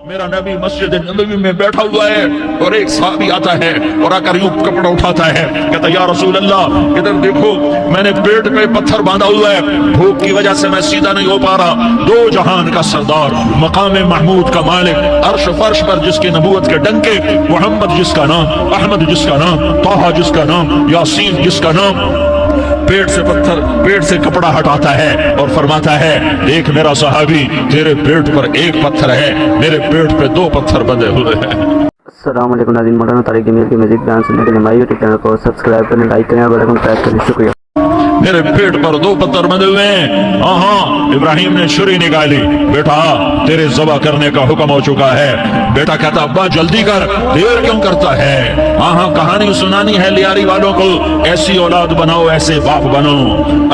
मेरा नबी मस्जिद नबवी में बैठा हुआ है और एक सहाबी आता है और आकर यूं कपड़ा उठाता है, कहता या रसूल अल्लाह इधर देखो, मैंने पेट पे पत्थर बांधा हुआ है, भूख की वजह से मैं सीधा नहीं हो पा रहा। दो जहान का सरदार, मकाम महमूद का मालिक, अर्श फर्श पर जिसके नबूवत के डंके, मोहम्मद जिसका नाम, अहमद जिसका नाम, ताहा जिसका नाम, यासीन जिसका नाम, पेट से पत्थर, पेट से कपड़ा हटाता है और फरमाता है देख मेरा सहाबी, तेरे पेट पर एक पत्थर है, मेरे पेट पे दो पत्थर बंधे हुए हैं। अस्सलाम वालेकुम नाज़रीन, मौलाना तारिक जमील की मज़ीद बयान सुनने के लिए हमारे यूट्यूब चैनल को सब्सक्राइब करें, लाइक करें और बेल आइकन प्रेस करें। शुक्रिया। मेरे पेट पर दो पत्थर बंधे हुए हैं। हाँ, इब्राहिम ने छुरी निकाली, बेटा तेरे ज़बह करने का हुक्म हो चुका है। बेटा कहता अब्बा जल्दी कर, देर क्यों करता है। हाँ, कहानी सुनानी है लियारी वालों को, ऐसी औलाद बनाओ, ऐसे बाप बनो,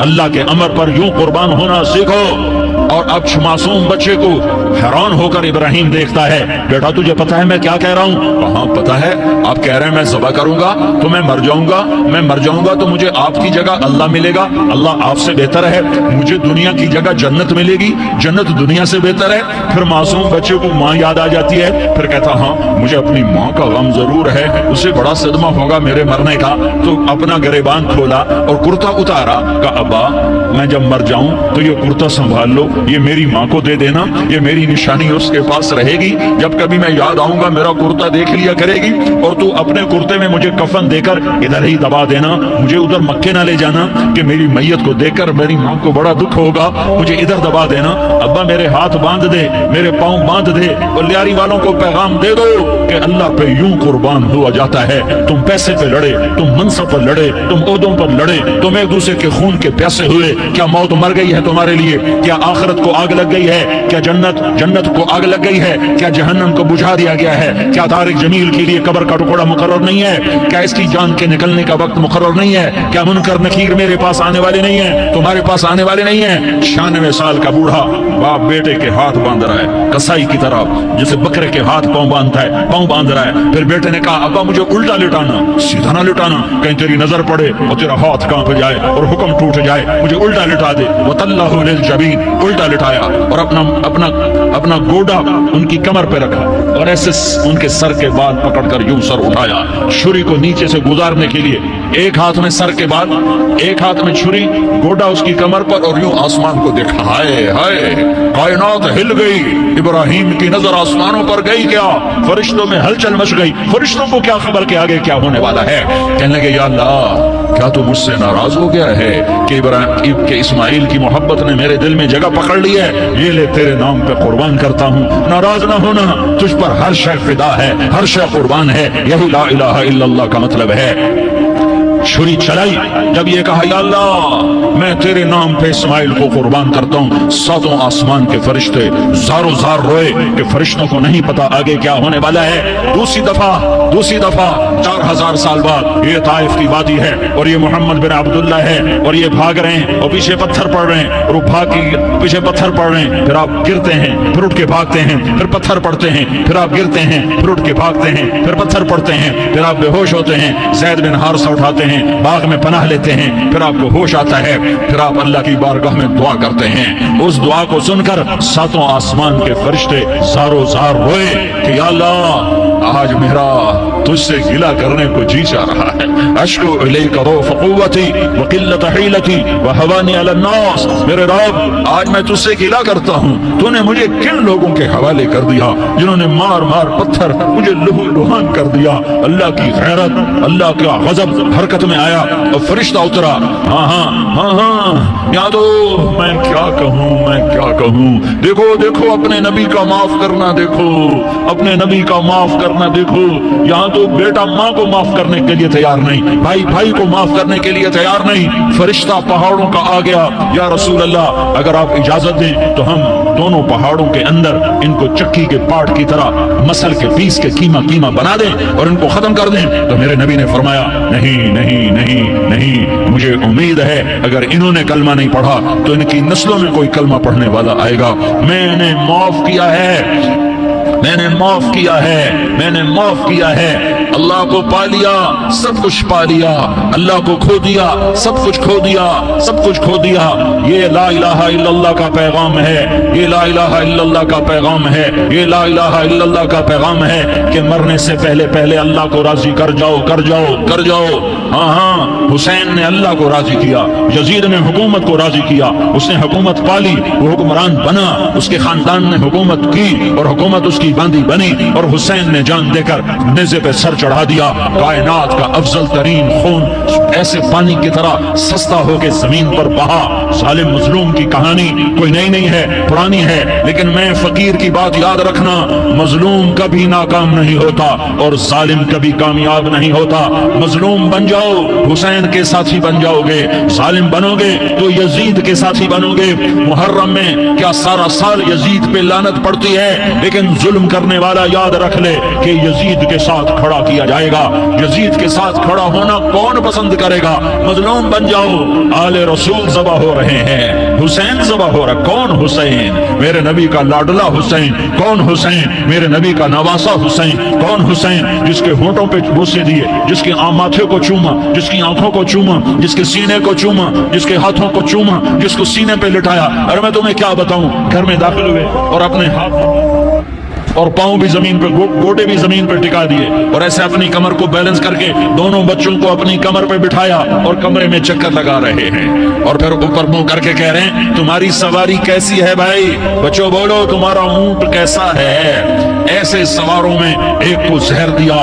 अल्लाह के अमर पर यूं कुर्बान होना सीखो। और अब मासूम बच्चे को हैरान होकर इब्राहिम देखता है, बेटा तुझे पता है मैं क्या कह रहा हूँ। हाँ पता है, आप कह रहे हैं मैं ज़बह करूंगा तो मैं मर जाऊंगा, मैं मर जाऊंगा तो मुझे आपकी जगह अल्लाह मिलेगा, अल्लाह आपसे बेहतर है, मुझे दुनिया की जगह जन्नत मिलेगी, जन्नत दुनिया से बेहतर है। फिर मासूम बच्चे को माँ याद आ जाती है, फिर कहता हाँ मुझे अपनी माँ का गम जरूर है, उसे बड़ा सदमा होगा मेरे मरने का। तो अपना गिरेबान खोला और कुर्ता उतारा, कहा अब्बा मैं जब मर जाऊं तो ये कुर्ता संभाल लो, ये मेरी माँ को दे देना, ये मेरी निशानी उसके पास रहेगी, जब कभी मैं याद आऊंगा मेरा कुर्ता देख लिया करेगी। और तू अपने कुर्ते में मुझे कफन देकर इधर ही दबा देना, मुझे उधर मक्के ना ले जाना कि मेरी मैयत को देखकर मेरी माँ को बड़ा दुख होगा, मुझे इधर दबा देना। अब्बा मेरे हाथ बांध दे, मेरे पाँव बांध दे, और लियारी वालों को पैगाम दे दो कि अल्लाह पे यूं कुर्बान हुआ जाता है। तुम पैसे पे लड़े, तुम मनसब पर लड़े, तुम ओहदों पर लड़े, तुम एक दूसरे के खून के प्यासे हुए, क्या मौत मर गई है तुम्हारे लिए, क्या आखिरत को आग लग गई है, क्या जन्नत को आग लग गई है, क्या जहन्नम को बुझा दिया गया है, क्या तारिक जमील के लिए कब्र का टुकड़ा मुकर्रर नहीं है, क्या इसकी जान के निकलने का वक्त मुकर्रर नहीं है, क्या मुनकर नकीर मेरे पास आने वाले नहीं है, तुम्हारे पास आने वाले नहीं है। 96 साल का बूढ़ा बाप बेटे के हाथ बांध रहा है कसाई की तरह, जैसे बकरे के हाथ पांव बांधता है, पांव बांध रहा है। फिर बेटे ने कहा अब्बा मुझे उल्टा लिटाना, सीधा ना लिटाना, कहीं तेरी नजर पड़े और तेरा हाथ कांप जाए और हुक्म टूट जाए, मुझे उल्टा लिटा दे। वतल्लाहु लिल जबीन, उल्टा लिटाया और अपना गोडा उनकी कमर पे रखा और ऐसे उनके सर के बाल पकड़कर यूं सर उठाया, छुरी को नीचे से गुजारने के लिए, एक हाथ में सर के बाल, एक हाथ में छुरी, गोडा उसकी कमर पर, और यूं आसमान को देखा। हाय हाय, कायनात हिल गई, इब्राहिम की नजर आसमानों पर गई, क्या फरिश्तों में हलचल मच गई। फरिश्तों को क्या खबर के आगे क्या होने वाला है। कहने लगे या अल्लाह क्या तू मुझसे नाराज हो गया है कि इब्राहिम के इस्माइल की मोहब्बत ने मेरे दिल में जगह पकड़ ली है, ये ले तेरे नाम पे कुर्बान करता हूँ। नाराज ना होना, तुझ पर हर शय फिदा है, हर शय कुर्बान है, यही ला इलाहा इल्लल्लाह का मतलब है। छुरी चलाई, जब ये कहा या अल्लाह मैं तेरे नाम पे इस्माइल को कुर्बान करता हूँ, सातों आसमान के फरिश्ते ज़ारो ज़ार रोए कि फरिश्तों को नहीं पता आगे क्या होने वाला है। दूसरी दफा 4000 साल बाद ये ताइफ की वादी है और ये मोहम्मद बिन अब्दुल्ला है और ये भाग रहे हैं और पीछे पत्थर पड़ रहे हैं और भाग के पीछे पत्थर पड़ रहे हैं, फिर आप गिरते हैं, फिर उठ के भागते हैं, फिर पत्थर पड़ते हैं, फिर आप गिरते हैं, फिर उठ के भागते हैं, फिर पत्थर पड़ते हैं, फिर आप बेहोश होते हैं, ज़ैद बिन हारिसा उठाते हैं, बाग में पनाह लेते हैं, फिर आपको होश आता है, फिर आप अल्लाह की बारगाह में दुआ करते हैं। उस दुआ को सुनकर सातों आसमान के फरिश्ते ज़ारो ज़ार रोए कि या अल्लाह आज मेरा तुझसे गिला करने को जी चाह रहा है। अश्कु इलैका रौफ़ क़ुव्वती व क़िल्लत हीलती व हवानी अला अन्नास, मेरे रब आज मैं तुझसे गिला करता हूँ, तूने मुझे किन लोगों के हवाले कर दिया जिन्होंने मार मार पत्थर मुझे लहू लुहान कर दिया। अल्लाह की गैरत, अल्लाह का गज़ब हरकत में आया और फरिश्ता उतरा। हाँ यादो मैं क्या कहूँ। देखो अपने नबी का माफ करना, देखो अपने नबी का माफ करना, देखो यहाँ तो बेटा माँ को माफ करने के लिए तैयार नहीं, भाई को माफ करने के लिए तैयार नहीं। फरिश्ता पहाड़ों का आ गया, या रसूल अल्लाह अगर आप इजाजत दें तो हम दोनों पहाड़ों के अंदर इनको चक्की के पाट की तरह मसल के पीस के कीमा बना दें और इनको खत्म कर दें। तो मेरे नबी ने फरमाया नहीं, मुझे उम्मीद है अगर इन्होंने कलमा नहीं पढ़ा तो इनकी नस्लों में कोई कलमा पढ़ने वाला आएगा। मैंने माफ किया है अल्लाह को पा लिया, सब कुछ पा लिया, अल्लाह को खो दिया, सब कुछ खो दिया, सब कुछ खो दिया। ये ला इलाहा इल्लल्लाह का पैगाम है, ये ला इलाहा इल्लल्लाह का पैगाम है, ये ला इलाहा इल्लल्लाह का पैगाम है कि मरने से पहले पहले अल्लाह को राजी कर जाओ, कर जाओ, कर जाओ। हाँ हाँ, हुसैन ने अल्लाह को राजी किया, यजीद ने हुकूमत को राजी किया, उसने हुकूमत पाली, वो हुक्मरान बना, उसके खानदान ने हुकूमत की और हुकूमत उसकी बांधी बनी, और हुसैन ने जान देकर नेज़े पे सर चढ़ा दिया। कायनात का अफजल तरीन खून ऐसे पानी की तरह सस्ता होके जमीन पर बहा। जालिम मजलूम की कहानी कोई नई नहीं है, पुरानी है, लेकिन मैं फकीर की बात याद रखना, मजलूम कभी नाकाम नहीं होता और जालिम कभी कामयाब नहीं होता। मजलूम बन जाओ, हुसैन के साथी बन जाओगे, जालिम बनोगे तो यजीद के साथी बनोगे। मुहर्रम में क्या सारा साल यजीद पे लानत पड़ती है, लेकिन जुल्म करने वाला याद रख ले कि यजीद के साथ खड़ा किया जाएगा। यजीद के साथ खड़ा होना कौन पसंद करेगा? मजलूम बन जाओ। आले रसूल ज़बा हो रहे हैं, हुसैन ज़बा हो रहा। कौन हुसैन? मेरे नबी का लाडला हुसैन। कौन हुसैन? मेरे नबी का नवासा हुसैन। कौन हुसैन? जिसके होठों पे बूसे दिए, जिसके माथे को चूमा, जिसकी आंखों को चूमा, जिसके सीने को चूमा, जिसके हाथों को चूमा, जिसको सीने पे लिटाया। अरे मैं तुम्हें क्या बताऊं, घर में दाखिल हुए और अपने हाथ और पांव भी जमीन पे, गोटे भी जमीन पे टिका दिए, और ऐसे अपनी कमर को बैलेंस करके दोनों बच्चों को अपनी कमर पे बिठाया और कमरे में चक्कर लगा रहे हैं, और फिर ऊपर मुंह करके कह रहे हैं तुम्हारी सवारी कैसी है भाई? बच्चों बोलो तुम्हारा ऊंट कैसा है? ऐसे सवारों में एक को जहर दिया,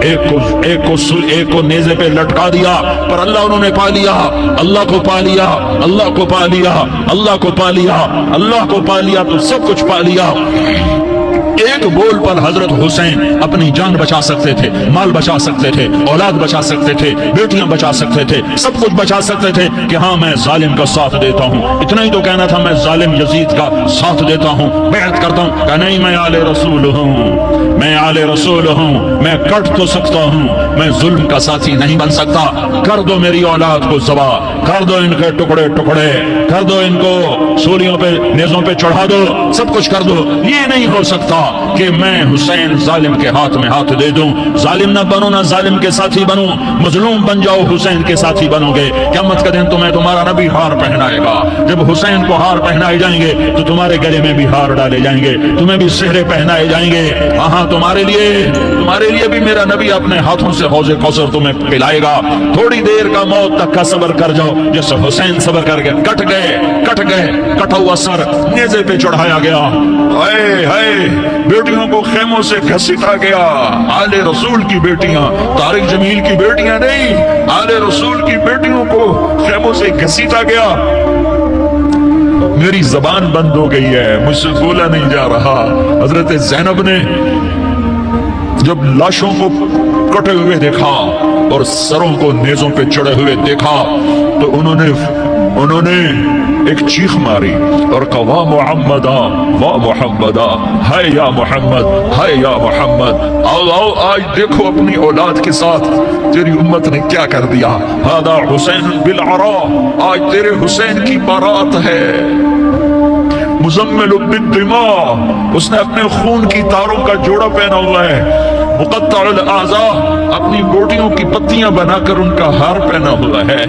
एक को नेज़े पे लटका दिया, पर अल्लाह उन्होंने पा लिया, अल्लाह को पा लिया, अल्लाह को पा लिया, अल्लाह को पा लिया, अल्लाह को पा लिया तो सब कुछ पा लिया। एक बोल पर हजरत हुसैन अपनी जान बचा सकते थे, माल बचा सकते थे, औलाद बचा सकते थे, बेटियां बचा सकते थे, सब कुछ बचा सकते थे कि हाँ मैं जालिम का साथ देता हूँ। इतना ही तो कहना था, मैं जालिम यजीद का साथ देता हूँ, बैत करता हूँ। कहा नहीं, मैं आले रसूल हूँ, मैं आले रसूल हूँ, मैं कट तो सकता हूँ, मैं जुल्म का साथी नहीं बन सकता। कर दो मेरी औलाद को ज़बा, कर दो इनके टुकड़े टुकड़े, कर दो इनको सूलियों पे, नेज़ों पे चढ़ा दो, सब कुछ कर दो। ये नहीं हो सकता कि मैं हुसैन जालिम के हाथ में हाथ दे दूं। जालिम ना बनो, ना जालिम के साथी बनो, मजलूम बन जाओ, हुसैन के साथी बनोगे। क़यामत का दिन तुम्हें तुम्हारा नबी हार पहनाएगा। जब हुसैन को हार पहनाए जाएंगे तो तुम्हारे गले में भी हार डाले जाएंगे, तुम्हें भी सेहरे पहनाए जाएंगे। हाँ, तुम्हारे लिए भी मेरा नबी अपने हाथों से हौज़े कौसर तुम्हें पिलाएगा। थोड़ी देर का मौत तक का सब्र कर जाओ, जैसे हुसैन सब्र कर गए। कट गए, कटा हुआ सर नेज़े पे चढ़ाया गया। हाय हाय, बेटियों को खेमों से घसीटा गया। आले रसूल की बेटियां, तारिक जमील की बेटियां नहीं, आले रसूल की बेटियों को खेमों से घसीटा गया। मेरी जबान बंद हो गई है, मुझसे बोला नहीं जा रहा। हजरत ज़ैनब ने जब लाशों को कटे हुए देखा और सरों को नेज़ों पे चढ़े हुए देखा तो उन्होंने एक चीख मारी और कहा वाह मुहम्मदा, वाह मुहम्मदा, हाय या मोहम्मद, हाय या मोहम्मद। आओ आओ, आज देखो अपनी औलाद के साथ तेरी उम्मत ने क्या कर दिया। हादा हुसैन बिल अरा, आज तेरे हुसैन की बारात है। मुजम्मिल बिद्दिमा, उसने अपने खून की तारों का जोड़ा पहना हुआ है। मुक़त्तअल आज़ा, अपनी बोटियों की पत्तियां बनाकर उनका हार पहना हुआ है।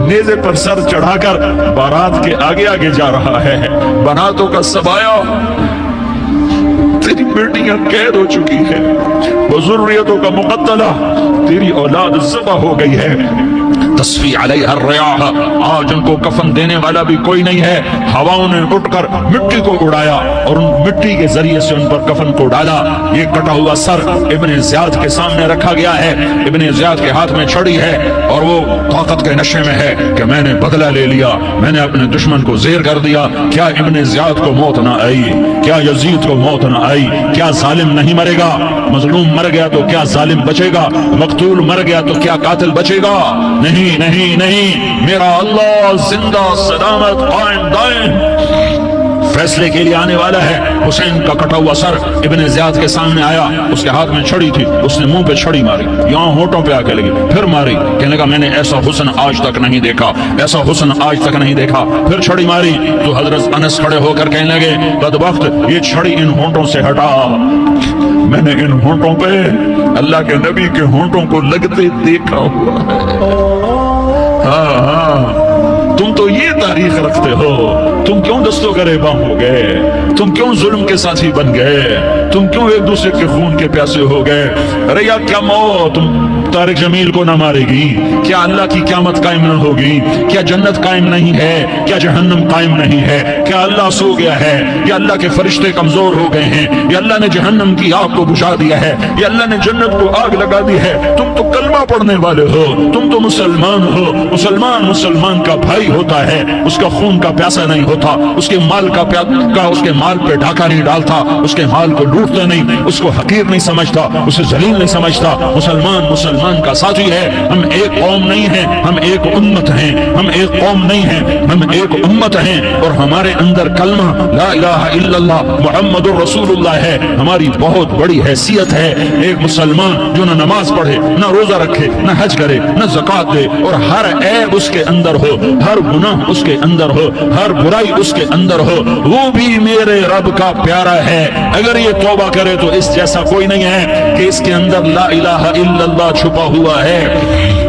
नेज़े पर सर चढ़ाकर बारात के आगे आगे जा रहा है। बनातों का सबाया, तेरी बेटियां कैद हो चुकी है। बुजुर्रियतों का मुक़त्तला, तेरी औलाद ज़बा हो गई है। तस्फी अलैहा अर्रियाह, आज उनको कफन देने वाला भी कोई नहीं है। हवाओं ने उठकर मिट्टी को उड़ाया और उन मिट्टी के जरिए से उन पर कफन को डाला। ये कटा हुआ सर इब्ने ज़ियाद के सामने रखा गया है। इब्ने ज़ियाद के हाथ में छड़ी है और वो ताकत के नशे में है कि मैंने बदला ले लिया, मैंने अपने दुश्मन को ज़ेर कर दिया। क्या इब्ने ज़ियाद को मौत ना आई? क्या यजीद को मौत ना आई? क्या जालिम नहीं मरेगा? मजलूम मर गया तो क्या जालिम बचेगा? मकतूल मर गया तो क्या कातिल बचेगा? नहीं नहीं नहीं, मेरा अल्लाह जिंदा सलामत कायम दायम फैसले के लिए आने वाला है। हुसैन का कटा हुआ सर इब्ने ज़ियाद के सामने आया, उसके हाथ में छड़ी थी, उसने मुंह पे छड़ी मारी, यहाँ होठों पे आके लगी, फिर मारी। कहने लगा मैंने ऐसा हुस्न आज तक नहीं देखा, ऐसा हुस्न आज तक नहीं देखा। फिर छड़ी मारी तो हजरत अनस खड़े होकर कहने लगे बदबख्त, ये छड़ी इन होठों से हटा। मैंने इन होठों पे अल्लाह के नबी के होंठों को लगते देखा हुआ है। हाँ हाँ, तुम तो ये तारीख रखते हो, तुम क्यों दस्तों गरेबां हो गए, तुम क्यों जुल्म के साथी बन गए, तुम क्यों एक दूसरे के खून के प्यासे हो गए। अरे यार, क्या मौत तारिक जमील को ना मारेगी? क्या अल्लाह की क़यामत कायम न होगी? क्या जन्नत कायम नहीं है? क्या जहन्नम कायम नहीं है? क्या अल्लाह सो गया है? या अल्लाह के फरिश्ते कमजोर हो गए हैं? या अल्लाह ने जहन्नम की आग को बुझा दिया है? या अल्लाह ने जन्नत को आग लगा दी है? तुम तो कलमा पढ़ने वाले हो, तुम तो मुसलमान हो। मुसलमान का भाई होता है, उसका खून का प्यासा नहीं होता, उसके माल उसके माल पे डाका नहीं डालता, उसके माल को लूटता नहीं, उसको हकीर नहीं समझता, उसे जलील नहीं समझता। मुसलमान का साथी है। हम एक कौम नहीं है, हम एक उम्मत हैं। हम एक कौम नहीं है, हम एक उम्मत हैं। और हमारे अंदर कलमा ला इलाहा इल्लल्लाह मुहम्मदुर रसूलुल्लाह है। हमारी बहुत बड़ी हैसियत है। एक मुसलमान जो न नमाज पढ़े, न रोजा रखे, न हज करे, न ज़कात दे, और हर ऐब उसके अंदर हो, हर गुनाह उसके अंदर हो, हर बुराई उसके अंदर हो, वो भी मेरे रब का प्यारा है। अगर ये तौबा करे तो इस जैसा कोई नहीं है कि इसके अंदर ला इलाहा इल्लल्लाह छुपा हुआ है।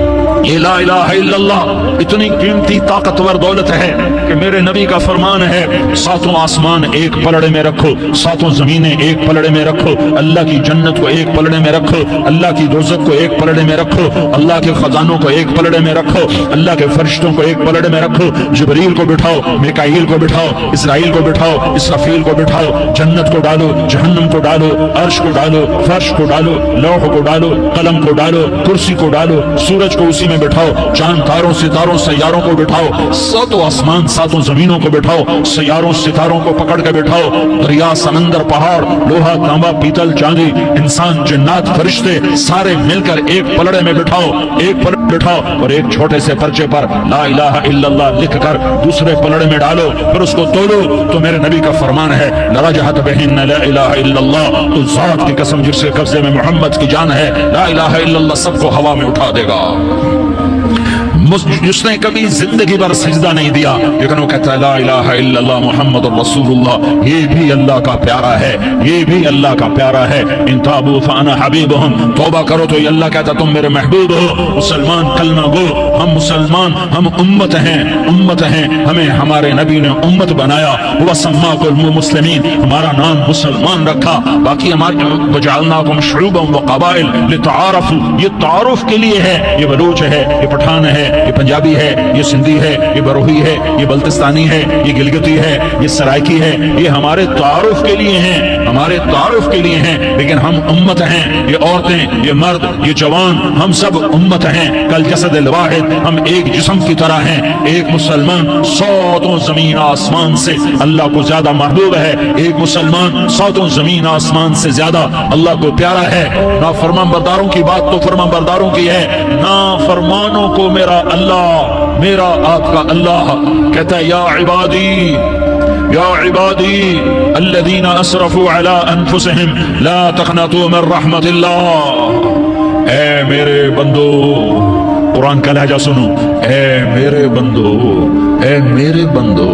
ये ला इलाहा इल्लल्लाह इतनी कीमती ताकतवर दौलत है कि मेरे नबी का फरमान है, सातों आसमान एक पलड़े में रखो, सातों जमीनें एक पलड़े में रखो, अल्लाह की जन्नत को एक पलड़े में रखो, अल्लाह की दोज़ख को एक पलड़े में रखो, अल्लाह के खजानों को एक पलड़े में रखो, अल्लाह के फरिश्तों को एक पलड़े में रखो। जिब्रील को बिठाओ, मिकाईल को बिठाओ, इसराइल को बिठाओ, इसराफील को बिठाओ, जन्नत को डालो, जहन्नम को डालो, अर्श को डालो, फर्श को डालो, लौह को डालो, कलम को डालो, कुर्सी को डालो, सूरज को उसी में बिठाओ, चांद तारों सितारों सैयारों को बिठाओ, सातों आसमान सातों जमीनों को बिठाओ, सैयारों सितारों को पकड़ के बिठाओ, दरिया समंदर पहाड़ लोहा तांबा पीतल चांदी इंसान जिन्नात फरिश्ते सारे मिलकर एक पलड़े में बिठाओ, एक पलड़े बिठाओ, और एक छोटे से पर्चे पर ला इलाहा इल्लल्लाह लिखकर दूसरे पलड़े में डालो, फिर उसको तोलो। तो मेरे नबी का फरमान है, लरजहत बिहिन ला इलाहा इल्लल्लाह, उस जात की कसम जिसके कब्जे में मोहम्मद की जान है, ला इलाहा इल्लल्लाह सबको हवा में उठा देगा। जिसने कभी जिंदगी भर सजदा नहीं दिया, लेकिन वो कहता है ला इलाहा इल्लल्लाह मुहम्मदुर रसूलुल्लाह, ये भी अल्लाह का प्यारा है, ये भी अल्लाह का प्यारा है। इन ताबू फाना हबीबुहुम, तौबा करो तो ये अल्लाह कहता तुम मेरे महबूब हो। मुसलमान कलमा गो, हम मुसलमान, हम उम्मत हैं, हमें हमारे नबी ने उम्मत बनाया। हुवा सम्माकुल मुस्लिमीन, हमारा नाम मुसलमान रखा। बाकी हमारे वजअलनाकुम शुअबन व क़बाइल लितआरफू, ये तारुफ के लिए है। ये बलूच है, ये पठान है, ये पंजाबी है, ये सिंधी है, ये बरोही है, ये बल्तिस्तानी है, ये गिलगिती है, ये सराइकी है। ये हमारे तारुफ के लिए हैं, हमारे तारुफ के लिए हैं, लेकिन हम उम्मत हैं। ये औरतें, ये मर्द, ये जवान, हम सब उम्मत हैं। कल जसदिल वाहिद, हम एक जिस्म की तरह हैं। एक मुसलमान सातों जमीन आसमान से अल्लाह को ज्यादा महबूब है। एक मुसलमान सातों जमीन आसमान से ज्यादा अल्लाह को प्यारा है। ना फरमान बरदारों की बात तो फरमान बरदारों की है, ना फरमानों को मेरा अल्लाह, मेरा आपका अल्लाह कहता है, या इबादी अल्लज़ीना असरफू अला अनफुसिहिम ला तक़नतू मिन रहमतिल्लाह। ऐ मेरे बंदो, कुरान का लहजा सुनो, ऐ मेरे बंदो, ऐ मेरे बंदो,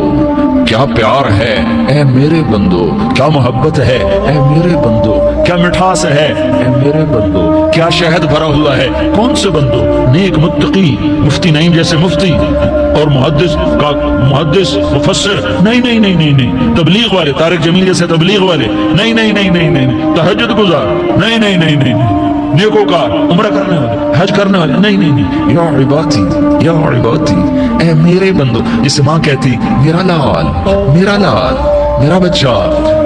क्या प्यार है, ऐ मेरे बंदो, क्या मोहब्बत है, ऐ मेरे बंदो, क्या मिठास है, ऐ मेरे बंदो, क्या शहद भरा हुआ है। कौन से बंदो? नेक मुत्तकी, मुफ्ती नईम जैसे मुफ्ती और मुहद्दिस मुफस्सिर, नहीं, तबलीग वाले, तारिक जमील जैसे तबलीग वाले, नहीं, तहज्जुद गुजार, नहीं, नेकोकार, उम्रा करने वाले, हज करने वाले, नहीं, या इबादी, ऐ मेरे बंदो। जिसे माँ कहती मेरा लाल, मेरा बच्चा,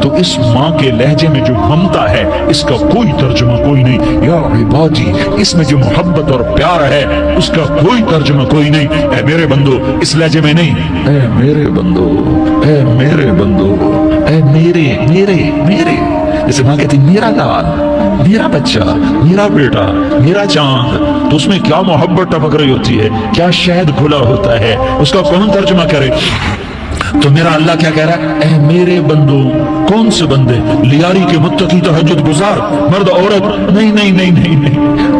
तो इस माँ के लहजे में जो ममता है इसका कोई तर्जुमा कोई नहीं। या इबादी, इसमें जो मोहब्बत और प्यार है उसका कोई तर्जुमा कोई नहीं। ऐ मेरे बंदो, इस लहजे में नहीं, ऐ मेरे बंदो, ऐ मेरे बंदो, ऐ मेरे। जैसे माँ कहती मेरा लाल, मेरा बच्चा, मेरा बेटा, मेरा चांद, तो उसमें क्या मोहब्बत टपक रही होती है, क्या शहद घुला होता है, उसका कौन तर्जुमा करे। तो मेरा अल्लाह क्या कह रहा है, ऐ मेरे बंदो। कौन से बंदे? लियारी के मुत्तकी तहज्जुद गुजार, मर्द औरत, नहीं,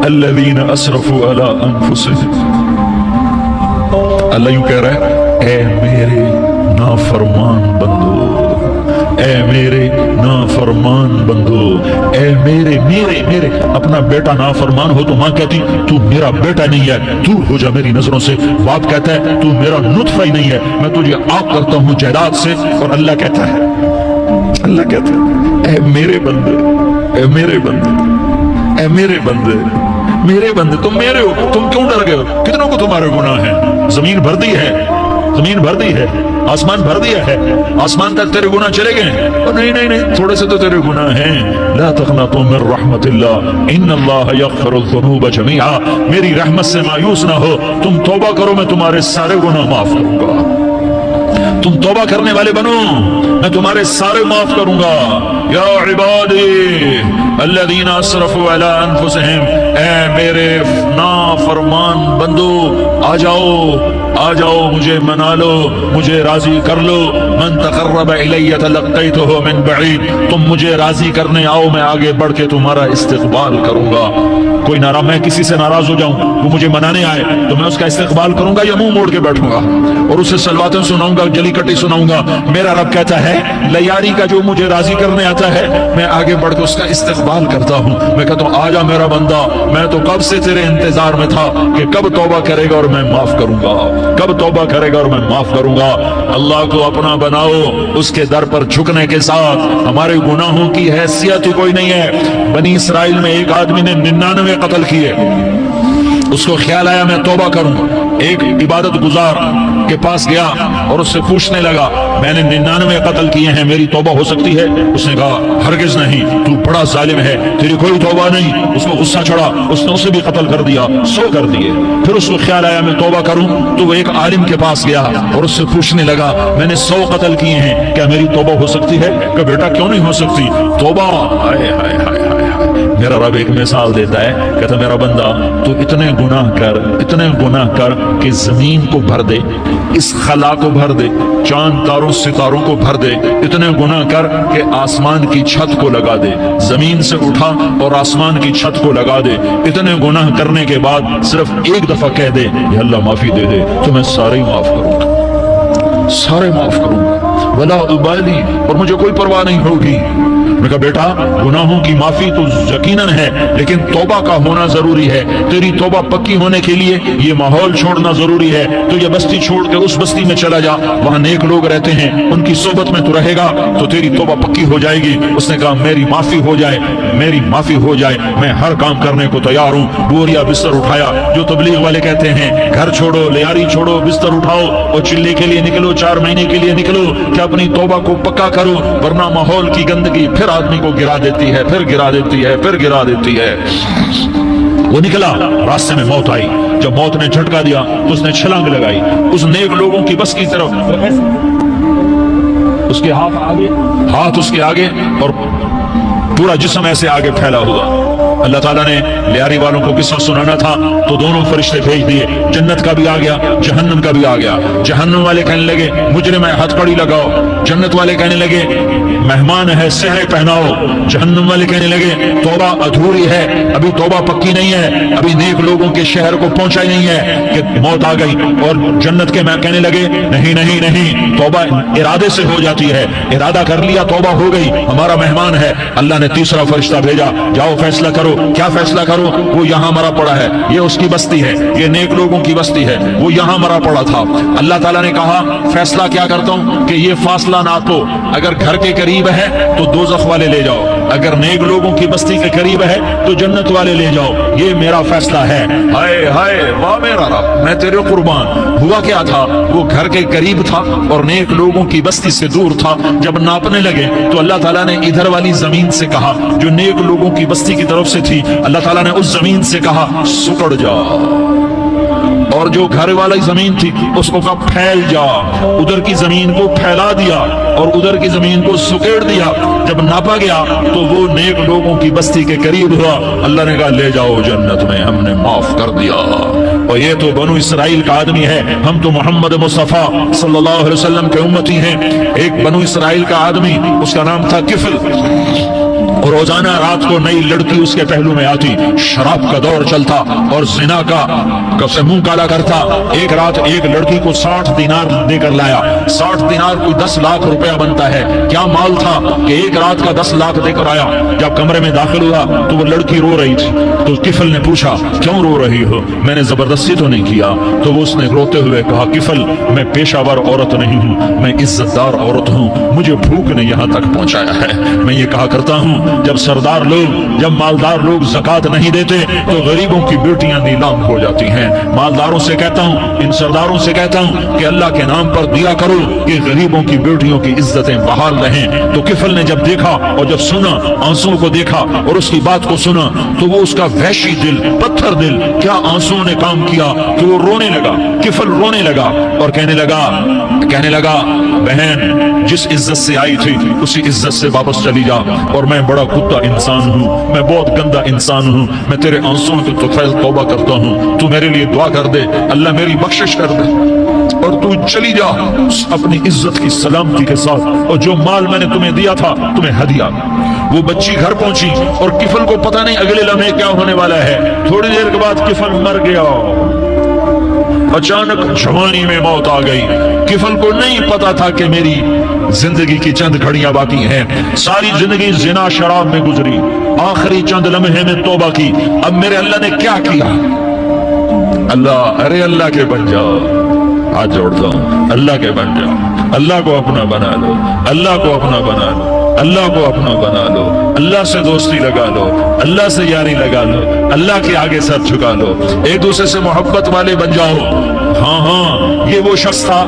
अल्लज़ीना असरफू अला अनफुसिहिम। अल्लाह यूं कह रहा है, ऐ मेरे नाफरमान बंदो, اے میرے نافرمان بندو، اے میرے میرے میرے اپنا بیٹا نافرمان ہو تو ماں کہتی تو میرا بیٹا نہیں ہے، دور ہو جا میری نظروں سے۔ باپ کہتا ہے تو میرا نطفہ ہی نہیں ہے، میں تجھے آگ کرتا ہوں جائیداد سے۔ اور اللہ کہتا ہے اے میرے بندے، اے میرے بندے، اے میرے بندے، میرے بندے تم میرے ہو، تم کیوں ڈر گئے ہو؟ کتنوں کو تمہارے گناہ ہیں؟ زمین بھر دی ہے، زمین بھر دی ہے، آسمان بھر دیا ہے، آسمان تک تیرے گناہ چلے گئے؟ اور نہیں تھوڑے سے تو تیرے گناہ ہیں۔ لا تقنطوا من رحمت اللہ ان اللہ یغفر الذنوب جميعا، میری رحمت سے مایوس نہ ہو، تم توبہ کرو میں تمہارے سارے گناہ معاف کروں گا۔ تم توبہ کرنے والے بنو، میں تمہارے سارے معاف کروں گا۔ یا عبادی الذین اسرفوا علی انفسہم، اے میرے نافرمان بندو آ جاؤ مجھے منا لو، مجھے راضی کر لو۔ من تقرب الی تلقیتہ من بعید، تم مجھے راضی کرنے آؤ، میں آگے بڑھ کے تمہارا استقبال کروں گا۔ کوئی ناراض، میں کسی سے ناراض ہو جاؤں، وہ مجھے منانے آئے تو میں اس کا استقبال کروں گا یا منہ موڑ کے بیٹھوں گا اور اسے صلواتیں سناؤں گا، جلی کٹی سناؤں گا؟ میرا رب کہتا ہے لیاری کا جو مجھے راضی کرنے آتا ہے میں آگے بڑھ کے اس کا استقبال کرتا ہوں۔ میں کہتا ہوں آجا میرا بندہ، میں تو کب سے تیرے انتظار میں تھا کہ کب توبہ کرے گا اور میں معاف کروں گا، کب توبہ کرے گا اور میں معاف کروں گا۔ اللہ کو اپنا بناؤ، اس کے در پر جھکنے کے ساتھ۔ ہمارے گناہوں کی حیثیت ہی کوئی نہیں ہے۔ بنی اسرائیل میں ایک آدمی نے 99 قتل کیے، اس کو خیال آیا میں توبہ کروں، ایک عبادت گزار کے پاس گیا اور اس سے پوچھنے لگا میں نے 99 قتل کیے ہیں، میری توبہ ہو سکتی ہے؟ اس نے کہا ہرگز نہیں، تو بڑا ظالم ہے، تیری کوئی توبہ نہیں۔ اس کو غصہ چڑھا، اس نے اسے بھی قتل کر دیا، 100 کر دیے۔ پھر اس کو خیال آیا میں توبہ کروں تو وہ ایک عالم کے پاس گیا اور اس سے پوچھنے لگا میں نے 100 قتل کیے ہیں، کیا میری توبہ ہو سکتی ہے؟ کہ بیٹا کیوں نہیں ہو سکتی توبہ؟ ہائے ہائے ہائے ہائے، میرا رب ایک مثال دیتا ہے، کہتا میرا بندہ تو اتنے گناہ کر کہ زمین کو بھر دے، اس خلا کو بھر دے، چاند تاروں ستاروں کو بھر دے، اتنے گناہ کر کہ آسمان کی چھت کو لگا دے، زمین سے اٹھا اور آسمان کی چھت کو لگا دے۔ اتنے گناہ کرنے کے بعد صرف ایک دفعہ کہہ دے یا اللہ معافی دے دے تو میں سارے معاف کروں گا، سارے معاف کروں گا، ولا ابالی، اور مجھے کوئی پرواہ نہیں ہوگی۔ میں کہا بیٹا گناہوں کی معافی تو یقیناً ہے لیکن توبہ کا ہونا ضروری ہے۔ تیری توبہ پکی ہونے کے لیے یہ ماحول چھوڑنا ضروری ہے۔ تو یہ بستی چھوڑ کے اس بستی میں چلا جا، وہاں نیک لوگ رہتے ہیں، ان کی صحبت میں تو رہے گا تو تیری توبہ پکی ہو جائے گی۔ اس نے کہا میری معافی ہو جائے، میری معافی ہو جائے، میں ہر کام کرنے کو تیار ہوں۔ بوریا بستر اٹھایا، جو تبلیغ والے کہتے ہیں گھر چھوڑو، لیاری چھوڑو، بستر اٹھاؤ اور چلے کے لیے نکلو، 4 مہینے کے لیے نکلو کہ اپنی توبہ کو پکا کرو، ورنہ ماحول کی گندگی پھر آدمی کو گرا دیتی ہے، پھر گرا دیتی ہے۔ وہ نکلا، راستے میں موت آئی، جب موت نے جھٹکا دیا تو اس نے چھلانگ لگائی اس نیک لوگوں کی بس کی طرف، اس کے ہاتھ اس کے آگے اور پورا جسم ایسے آگے پھیلا ہوا۔ اللہ تعالیٰ نے لیاری والوں کو قصہ سنانا تھا تو دونوں فرشتے بھیج دیے، جنت کا بھی آ گیا، جہنم کا بھی آ گیا۔ جہنم والے کہنے لگے مجرم ہے ہتھ کڑی لگاؤ، جنت والے کہنے لگے مہمان ہے سہرے پہناؤ۔ جہنم والے کہنے لگے توبہ ادھوری ہے، ابھی توبہ پکی نہیں ہے، ابھی نیک لوگوں کے شہر کو پہنچا ہی نہیں ہے کہ موت آ گئی۔ اور جنت کے میں کہنے لگے نہیں، توبہ ارادے سے ہو جاتی ہے، ارادہ کر لیا توبہ ہو گئی، ہمارا مہمان ہے۔ اللہ نے تیسرا فرشتہ بھیجا، جاؤ فیصلہ کرو، کیا فیصلہ کرو؟ وہ یہاں مرا پڑا ہے، یہ اس کی بستی ہے، یہ نیک لوگوں کی بستی ہے، وہ یہاں مرا پڑا تھا۔ اللہ تعالیٰ نے کہا فیصلہ کیا کرتا ہوں کہ یہ فاصلہ ناپو، اگر گھر کے قریب ہے تو دوزخ والے لے جاؤ، اگر نیک لوگوں کی بستی کے قریب ہے تو جنت والے لے جاؤ، یہ میرا فیصلہ ہے۔ ہائے ہائے واہ میرا رب، میں تیرے قربان۔ ہوا کیا تھا؟ وہ گھر کے قریب تھا اور نیک لوگوں کی بستی سے دور تھا۔ جب ناپنے لگے تو اللہ تعالیٰ نے ادھر والی زمین سے کہا جو نیک لوگوں کی بستی کی طرف سے تھی، اللہ تعالیٰ نے اس زمین سے کہا سکڑ جا، اور جو گھر والی زمین تھی اس کو کہا پھیل جا، ادھر کی زمین کو پھیلا دیا اور ادھر کی زمین کو سکیڑ دیا۔ جب ناپا گیا تو وہ نیک لوگوں کی بستی کے قریب ہوا۔ اللہ نے کہا لے جاؤ جنت میں، ہم نے معاف کر دیا۔ اور یہ تو بنو اسرائیل کا آدمی ہے، ہم تو محمد مصطفیٰ صلی اللہ علیہ وسلم کے امتی ہیں۔ ایک بنو اسرائیل کا آدمی، اس کا نام تھا کفل، रोजाना रात को नई लड़की उसके पहलू में आती, शराब का दौर चलता और जिना का से मुंह काला करता। एक रात एक लड़की को 60 दिनार देकर लाया। 60 दिनार कोई 10 लाख रुपया बनता है। क्या माल था कि एक रात का 10 लाख देकर आया। जब कमरे में दाखिल हुआ तो वो लड़की रो रही थी। तो किफल ने पूछा, क्यों रो रही हो? मैंने जबरदस्ती तो नहीं किया। तो वो उसने रोते हुए कहा, किफल मैं पेशावर औरत नहीं हूँ, मैं इज्जतदार औरत हूँ, मुझे भूख ने यहाँ तक पहुँचाया है। मैं ये कहा करता हूँ, जब सरदार लोग, जब मालदार लोग ज़कात नहीं देते तो गरीबों की बेटियां नीलाम हो जाती हैं। मालदारों से कहता हूँ, इन सरदारों से कहता हूँ कि अल्लाह के नाम पर दिया करो कि गरीबों की बेटियों की इज्जतें बहाल रहें। तो किफल ने जब देखा और जब सुना, आंसुओं को देखा और उसकी बात को सुना, तो वो उसका वहशी दिल, पत्थर दिल, क्या आंसुओं ने काम किया कि वो रोने लगा। किफल रोने लगा और कहने लगा बहन, जिस इज्जत से आई थी उसी इज्जत से वापस चली जा। और मैं बड़ा कुत्ता इंसान हूँ, मैं बहुत गंदा इंसान हूँ, मैं तेरे आंसुओं की तो खैर तौबा करता हूँ। तू मेरे लिए दुआ कर दे, अल्लाह मेरी बख्शिश कर दे और तू चली जा अपनी इज्जत की सलामती के साथ। और जो माल मैंने तुम्हें दिया था तुम्हें हदिया। वो बच्ची घर पहुंची और किफल को पता नहीं अगले लम्हे क्या होने वाला है। थोड़ी देर के बाद किफल मर गया। अचानक जवानी में मौत आ गई। किफल को नहीं पता था कि मेरी जिंदगी की चंद घड़ियां बाकी हैं। सारी जिंदगी जिना शराब में गुजरी, आखिरी चंद लम्हे में तौबा की। अब मेरे अल्लाह ने क्या किया? अरे अल्लाह के बन जाओ, हाथ जोड़ता हूं, अल्लाह के बन जाओ, अल्लाह को अपना बना लो, अल्लाह को अपना बना लो, अल्लाह को अपना बना लो, अल्लाह से दोस्ती लगा लो, अल्लाह से यारी लगा लो, अल्लाह के आगे सर झुका लो, एक दूसरे से मोहब्बत वाले बन जाओ। हाँ, ये वो शख्स था,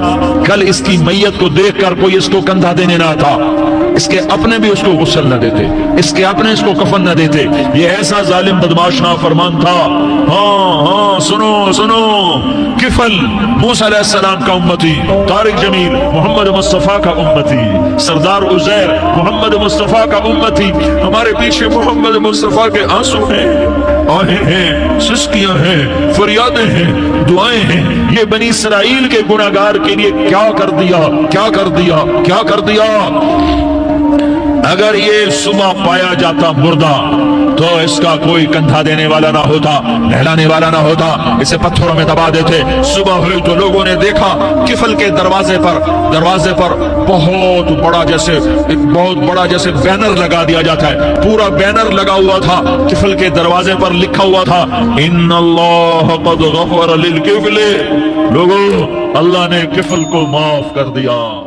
कल इसकी मैयत को देखकर कोई इसको कंधा देने ना था। इसके अपने भी उसको गुस्ल न देते, इसके अपने इसको कफन न देते। ये ऐसा जालिम बदमाश नाफरमान था। हाँ, सुनो, किफल मूसा अलैहिस्सलाम का उम्मती, तारिक जमील मोहम्मद मुस्तफा का उम्मती, सरदार उजैर मोहम्मद मुस्तफा का उम्मती। हमारे पीछे मोहम्मद मुस्तफा के आंसू हैं, आहें हैं, सिस्कियां हैं, फरियादें हैं, दुआएं हैं। ये बनी इसराइल के गुनाहगार के लिए क्या कर दिया। अगर ये सुबह पाया जाता मुर्दा तो इसका कोई कंधा देने वाला ना होता, नहलाने वाला ना होता, इसे पत्थरों में दबा देते। सुबह हुई तो लोगों ने देखा किफल के दरवाजे पर बहुत बड़ा जैसे बैनर लगा दिया जाता है। पूरा बैनर लगा हुआ था, किफल के दरवाजे पर लिखा हुआ था, इन्नल्लाह क़द गफ़र लिल किफ़ल। लोगों, अल्लाह ने किफल को माफ कर दिया।